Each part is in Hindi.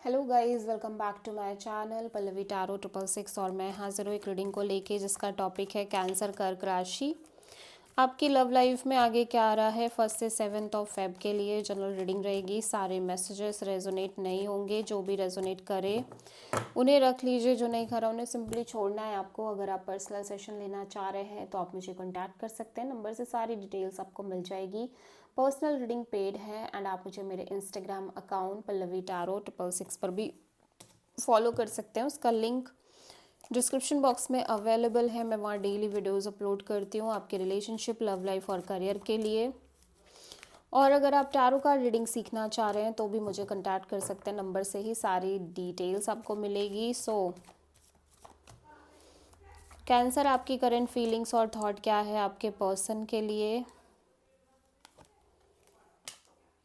Hello guys, welcome back to my channel Pallavi tarot 666। और मैं हाजिर हूँ एक रीडिंग को लेके जिसका टॉपिक है कैंसर कर्क राशि। आपकी लव लाइफ में आगे क्या आ रहा है 1 से 7 फेब के लिए जनरल रीडिंग रहेगी। सारे मैसेजेस रेजोनेट नहीं होंगे, जो भी रेजोनेट करे उन्हें रख लीजिए, जो नहीं करा उन्हें सिंपली छोड़ना है आपको। अगर आप पर्सनल सेशन लेना चाह रहे हैं तो आप मुझे कॉन्टैक्ट कर सकते हैं, नंबर से सारी डिटेल्स आपको मिल जाएगी। पर्सनल रीडिंग पेड है एंड आप मुझे मेरे इंस्टाग्राम अकाउंट पल्लवी टैरो 666 पर भी फॉलो कर सकते हैं। उसका लिंक डिस्क्रिप्शन बॉक्स में अवेलेबल है। मैं वहाँ डेली वीडियोस अपलोड करती हूँ आपके रिलेशनशिप, लव लाइफ और करियर के लिए। और अगर आप टैरो कार्ड रीडिंग सीखना चाह रहे हैं तो भी मुझे कांटेक्ट कर सकते हैं, नंबर से ही सारी डिटेल्स आपको मिलेगी। कैंसर, आपकी करंट फीलिंग्स और थॉट क्या है आपके पर्सन के लिए।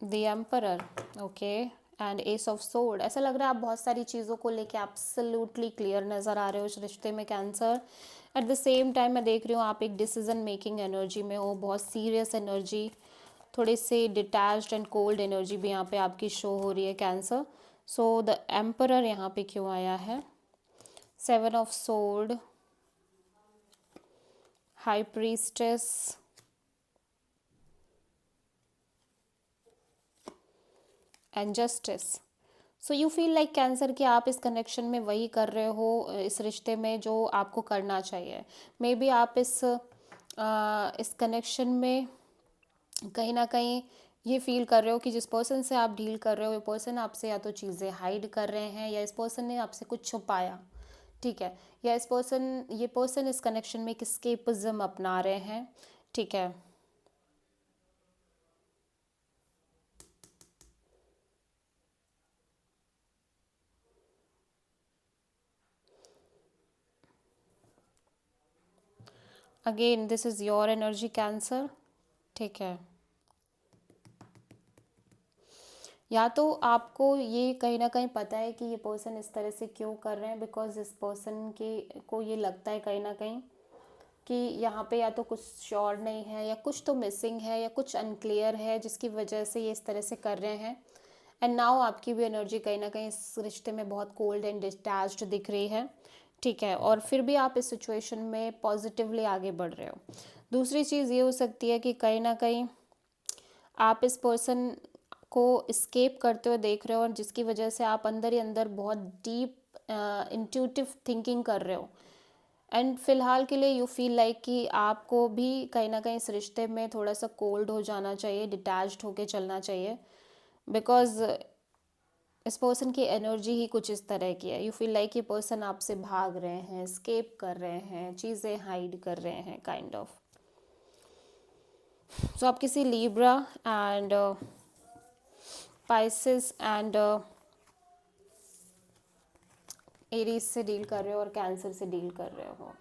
The emperor, okay, and S of sword. ऐसा लग रहा है आप बहुत सारी चीज़ों को लेके एब्सोल्युटली क्लियर नज़र आ रहे हो इस रिश्ते में cancer. At the same time मैं देख रही हूँ आप एक डिसीजन मेकिंग एनर्जी में हो, बहुत सीरियस एनर्जी, थोड़ी सी डिटैच्ड एंड कोल्ड एनर्जी भी यहाँ पे आपकी शो हो रही है कैंसर। सो द एम्परर यहाँ पे क्यों आया है? 7 of sword, high priestess and justice. So you feel like cancer कि आप इस कनेक्शन में वही कर रहे हो, इस रिश्ते में जो आपको करना चाहिए। मे बी आप इस कनेक्शन में कहीं ना कहीं ये फील कर रहे हो कि जिस पर्सन से आप डील कर रहे हो, ये पर्सन आपसे या तो चीज़ें हाइड कर रहे हैं या इस पर्सन ने आपसे कुछ छुपाया, ठीक है, या ये पर्सन इस कनेक्शन में एक एस्केपिज्म अपना रहे हैं, ठीक है। Again this is your energy cancer, ठीक है। या तो आपको ये कहीं ना कहीं पता है कि ये पर्सन इस तरह से क्यों कर रहे हैं, बिकॉज इस पर्सन के को ये लगता है कहीं ना कहीं कि यहाँ पे या तो कुछ श्योर नहीं है या कुछ तो मिसिंग है या कुछ अनक्लियर है, जिसकी वजह से ये इस तरह से कर रहे हैं। एंड नाउ आपकी भी एनर्जी कहीं ना कहीं इस रिश्ते में बहुत कोल्ड एंड डिटैच्ड दिख रही है, ठीक है। और फिर भी आप इस सिचुएशन में पॉजिटिवली आगे बढ़ रहे हो। दूसरी चीज़ ये हो सकती है कि कहीं ना कहीं आप इस पर्सन को स्केप करते हुए देख रहे हो और जिसकी वजह से आप अंदर ही अंदर बहुत डीप इंट्यूटिव थिंकिंग कर रहे हो। एंड फिलहाल के लिए यू फील लाइक कि आपको भी कहीं ना कहीं इस रिश्ते में थोड़ा सा कोल्ड हो जाना चाहिए, डिटैच्ड होके चलना चाहिए, बिकॉज इस पर्सन की एनर्जी ही कुछ इस तरह की है। यू फील लाइक ये पर्सन आपसे भाग रहे हैं, स्केप कर रहे हैं, चीज़ें हाइड कर रहे हैं काइंड ऑफ। सो आप किसी Libra and Pisces and Aries से डील कर रहे हो और कैंसर से डील कर रहे हो।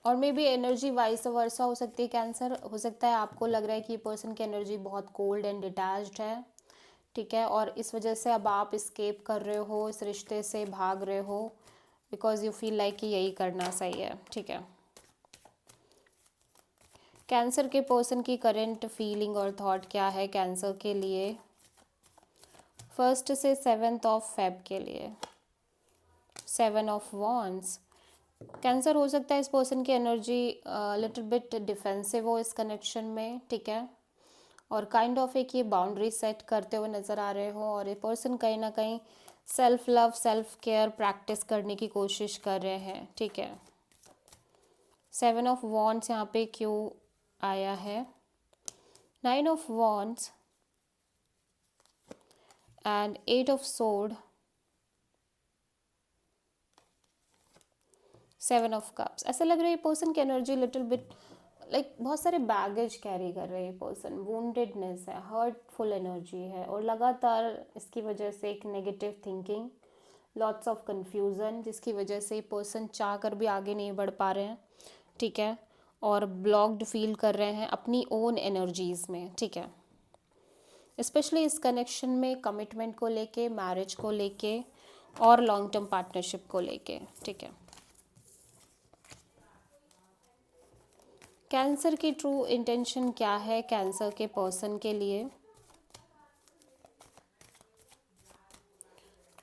और may be energy vice versa हो सकती है कैंसर। हो सकता है आपको लग रहा है कि ये पर्सन की एनर्जी बहुत कोल्ड एंड डिटैच्ड है, ठीक है, और इस वजह से अब आप स्केप कर रहे हो, इस रिश्ते से भाग रहे हो, बिकॉज यू फील लाइक कि यही करना सही है, ठीक है। कैंसर के पर्सन की करंट फीलिंग और थॉट क्या है कैंसर के लिए 1 से 7 फेब के लिए? 7 ऑफ वॉन्ड्स। कैंसर, हो सकता है इस पर्सन की एनर्जी लिटिल बिट डिफेंसिव हो इस कनेक्शन में, ठीक है, और काइंड ऑफ एक ये बाउंड्री सेट करते हुए नज़र आ रहे हो। और ये पर्सन कहीं ना कहीं self love, self care practice करने की कोशिश कर रहे हैं, ठीक है। 7 ऑफ वॉन्ड्स यहाँ पे क्यों आया है? 9 of wands and 8 of sword, 7 of cups. ऐसा लग रहा है ये पर्सन की एनर्जी लिटिल बिट लाइक बहुत सारे बैगेज कैरी कर रहे हैं ये पर्सन, वुंडेडनेस है, हर्टफुल एनर्जी है, और लगातार इसकी वजह से एक negative thinking, lots of confusion, जिसकी वजह से ये पर्सन चाह कर भी आगे नहीं बढ़ पा रहे हैं, ठीक है, और ब्लॉक्ड फील कर रहे हैं अपनी ओन एनर्जीज़ में, ठीक है। स्पेशली इस कनेक्शन में कमिटमेंट को लेके, मैरिज को लेके और लॉन्ग टर्म पार्टनरशिप को लेके, ठीक है। कैंसर की ट्रू इंटेंशन क्या है कैंसर के पर्सन के लिए?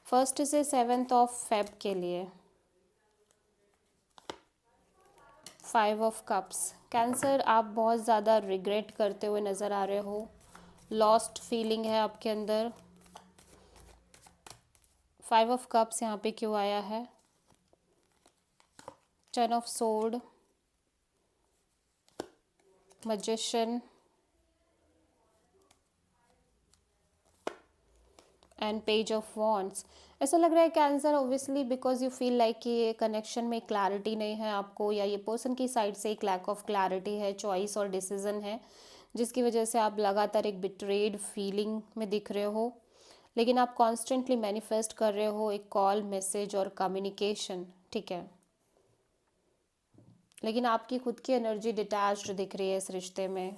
फर्स्ट से 7 ऑफ फेब के लिए 5 ऑफ कप्स। कैंसर, आप बहुत ज़्यादा रिग्रेट करते हुए नज़र आ रहे हो, लॉस्ट फीलिंग है आपके अंदर। 5 ऑफ कप्स यहाँ पे क्यों आया है? 10 of sword, magician and page of wands. ऐसा लग रहा है cancer, obviously because you feel like कि ये कनेक्शन में क्लैरिटी नहीं है आपको, या ये पर्सन की साइड से एक लैक ऑफ क्लैरिटी है, चॉइस और डिसीजन है, जिसकी वजह से आप लगातार एक बिट्रेड फीलिंग में दिख रहे हो। लेकिन आप कॉन्स्टेंटली मैनिफेस्ट कर रहे हो एक कॉल, मैसेज और कम्युनिकेशन, ठीक है। लेकिन आपकी खुद की एनर्जी डिटैच्ड दिख रही है इस रिश्ते में,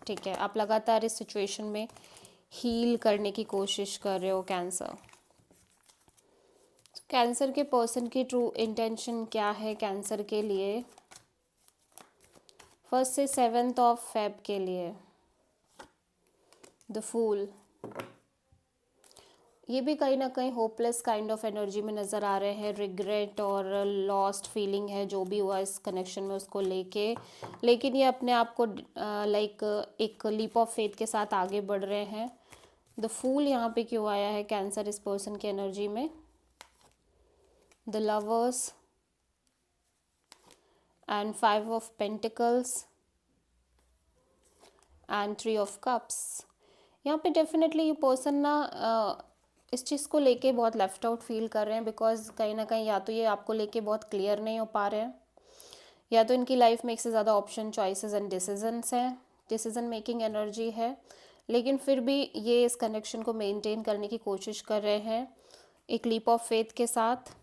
ठीक है। आप लगातार इस सिचुएशन में हील करने की कोशिश कर रहे हो कैंसर। कैंसर के पर्सन की ट्रू इंटेंशन क्या है कैंसर के लिए? फर्स्ट से 7 ऑफ फेब के लिए द फूल। ये भी कहीं ना कहीं होपलेस काइंड ऑफ एनर्जी में नज़र आ रहे हैं, रिग्रेट और लॉस्ट फीलिंग है जो भी हुआ इस कनेक्शन में उसको लेके। लेकिन ये अपने आप को लाइक एक लीप ऑफ फेथ के साथ आगे बढ़ रहे हैं। द फूल यहाँ पे क्यों आया है कैंसर इस पर्सन की एनर्जी में? The lovers and 5 of pentacles and 3 of cups. यहाँ पे डेफिनेटली ये पर्सन ना इस चीज़ को लेके बहुत लेफ्ट आउट फील कर रहे हैं, बिकॉज कहीं ना कहीं या तो ये आपको लेके बहुत क्लियर नहीं हो पा रहे हैं, या तो इनकी लाइफ में एक से ज़्यादा ऑप्शन, चॉइसेस एंड डिसीजंस हैं, डिसीजन मेकिंग एनर्जी है। लेकिन फिर भी ये इस कनेक्शन को मेंटेन करने की कोशिश कर रहे हैं एक लीप ऑफ फेथ के साथ।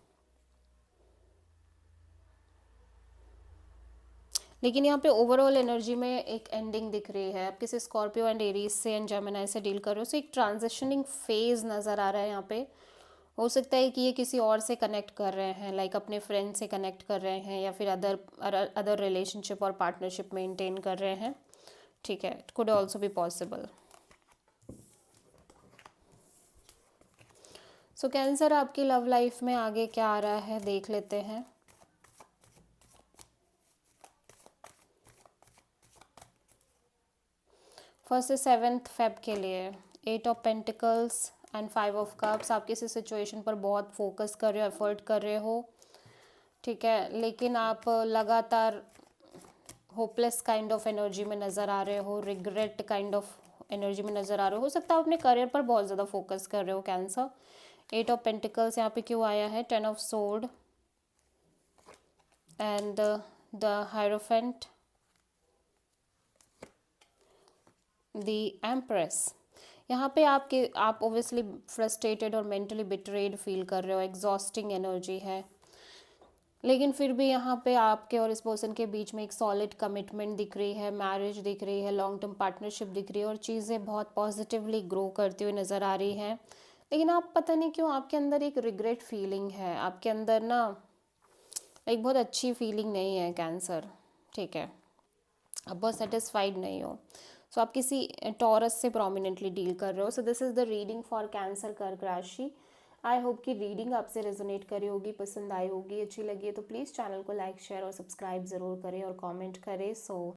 लेकिन यहाँ पे ओवरऑल एनर्जी में एक एंडिंग दिख रही है। आप किसी स्कॉर्पियो एंड एरीज से एंड जेमिनी से डील कर रहे हो, सो एक ट्रांजिशनिंग फेज नज़र आ रहा है यहाँ पे। हो सकता है कि ये किसी और से कनेक्ट कर रहे हैं, लाइक अपने फ्रेंड से कनेक्ट कर रहे हैं, या फिर अदर रिलेशनशिप और पार्टनरशिप मेंटेन कर रहे हैं, ठीक है। It could also be possible. So cancer, आपकी लव लाइफ में आगे क्या आ रहा है देख लेते हैं। फर्स्ट से 7 फेब के लिए 8 of pentacles and 5 of cups. आप किसी सिचुएशन पर बहुत फोकस कर रहे हो, एफर्ट कर रहे हो, ठीक है। लेकिन आप लगातार होपलेस काइंड ऑफ एनर्जी में नज़र आ रहे हो, रिग्रेट काइंड ऑफ एनर्जी में नज़र आ रहे हो सकता है अपने करियर पर बहुत ज़्यादा फोकस कर रहे हो कैंसर। 8 ऑफ पेंटिकल्स यहाँ पे क्यों आया है? 10 of sword and the hierophant, the empress. यहाँ पे आप ओब्वियसली फ्रस्ट्रेटेड और मेंटली बिट्रेड फील कर रहे हो, एग्जॉस्टिंग एनर्जी है। लेकिन फिर भी यहाँ पे आपके और इस पर्सन के बीच में एक सॉलिड कमिटमेंट दिख रही है, मैरिज दिख रही है, लॉन्ग टर्म पार्टनरशिप दिख रही है, और चीज़ें बहुत पॉजिटिवली ग्रो करती हुई नज़र आ रही हैं। लेकिन आप पता नहीं क्यों आपके अंदर एक रिग्रेट फीलिंग है, आपके अंदर ना एक बहुत अच्छी फीलिंग नहीं है कैंसर, ठीक है। आप बहुत सेटिस्फाइड नहीं हो। सो आप किसी टॉरस से प्रोमिनेंटली डील कर रहे हो। So this is the reading for cancer कर्क राशि। आई होप कि रीडिंग आपसे रेजोनेट करी होगी, पसंद आई होगी, अच्छी लगी है तो प्लीज़ चैनल को लाइक, शेयर और सब्सक्राइब ज़रूर करें और कमेंट करें। सो